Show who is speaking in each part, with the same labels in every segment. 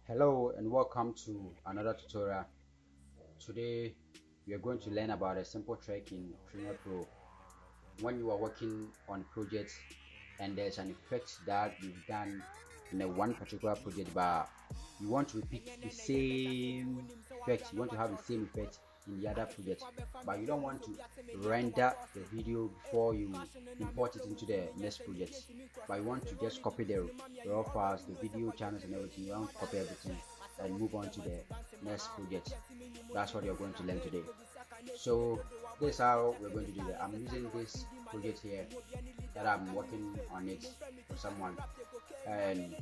Speaker 1: Hello and welcome to another tutorial. Today we are going to learn about a simple trick in Premiere Pro. When you are working on projects and there's an effect that you've done in a one particular project, but you want to repeat the same effect, you want to have the same effect in the other project, but you don't want to render the video before you import it into the next project, but you want to just copy the raw files, the video channels and everything. You want to copy everything and move on to the next project. That's what you're going to learn today. So this is how we're going to do that. I'm using this project here that I'm working on it for someone, and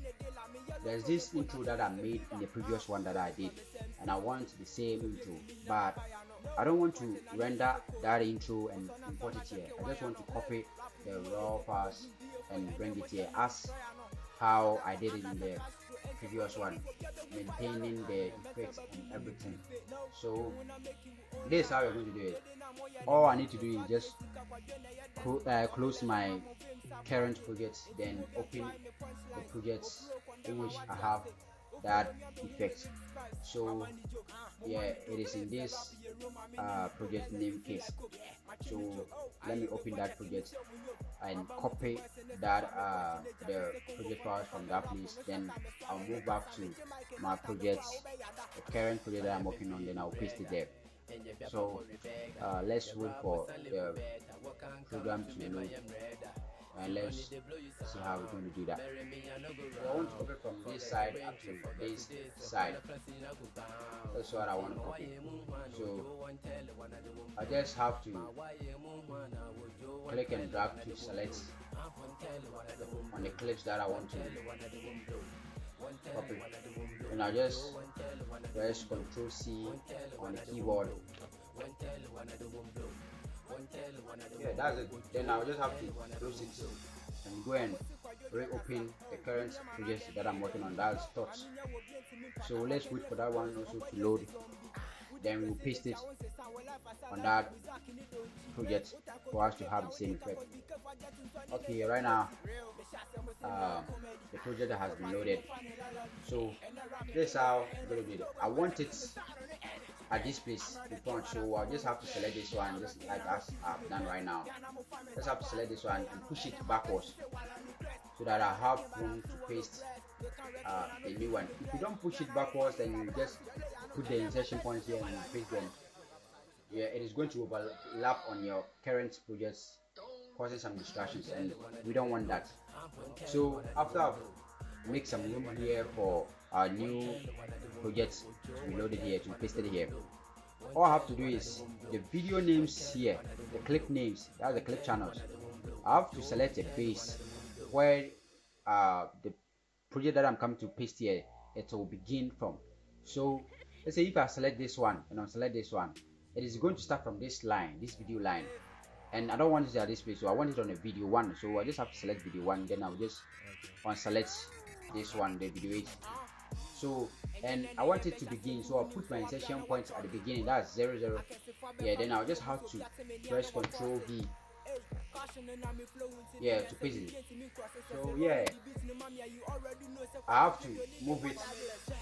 Speaker 1: there's this intro that I made in the previous one that I did, and I want the same intro, but I don't want to render that intro and import it here. I just want to copy the raw files and bring it here as how I did it in the previous one, maintaining the effects and everything. So this is how you're going to do it. All I need to do is just close my current project, then open the projects in which I have that effect. So yeah, it is in this project name case. So let me open that project and copy that the project files from that place. Then I'll move back to my projects, the current project that I'm working on, then I'll paste it there. So let's wait for the program to load, and let's see how we're going to do that. So I want to copy from this side up to this side. That's what I want to copy. So I just have to click and drag to select on the clips that I want to copy, and I just press Ctrl C on the keyboard. Yeah, that's it. Then I'll just have to close it and go and reopen the current project that I'm working on. That's Thoughts. So let's wait for that one also to load. Then we'll paste it on that project for us to have the same effect. Okay, right now the project has been loaded. So this is how I'm going to do it. I want it at this place in front, so I'll just have to select this one just like as I've done right now. Just have to select this one and push it backwards so that I have room to paste the new one. If you don't push it backwards, then you just put the insertion points here and you paste them. Yeah, it is going to overlap on your current projects, causing some distractions, and we don't want that. So after I've make some room here for our new projects to be loaded here, to be pasted here, all I have to do is the video names here, the clip names, that's the clip channels. I have to select a base where the project that I'm coming to paste here, it will begin from. So let's say if I select this one and I select this one, it is going to start from this line, this video line, and I don't want it at this place, so I want it on a video one. So I just have to select video one, then I'll just select this one, the video 8. So and I want it to begin, so I'll put my insertion points at the beginning, that's 0 0. Yeah, then I'll just have to press Ctrl V, yeah, to paste it. So yeah, I have to move it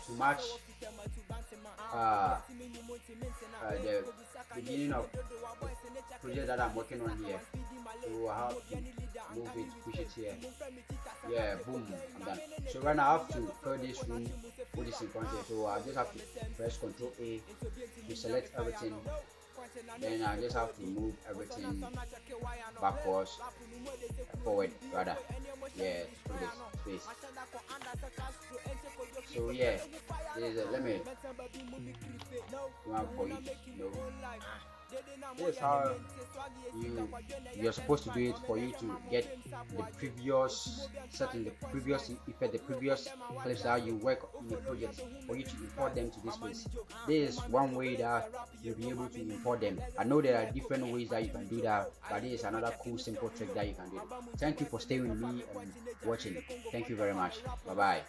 Speaker 1: to match the beginning of the project that I'm working on here. So I have to move it, push it here. Yeah, boom, I'm done. So right now I have to fill this room with this in front here. So I just have to press Ctrl A to select everything. Then I just have to move everything backwards, forward rather. Yeah, through this space. So yeah, let me for you to know. This is how you're supposed to do it, for you to get the previous setting, the previous effect, the previous clips that you work in the project, for you to import them to this place. This is one way that you'll be able to import them. I know there are different ways that you can do that, but this is another cool simple trick that you can do. Thank you for staying with me and watching. Thank you very much. Bye bye.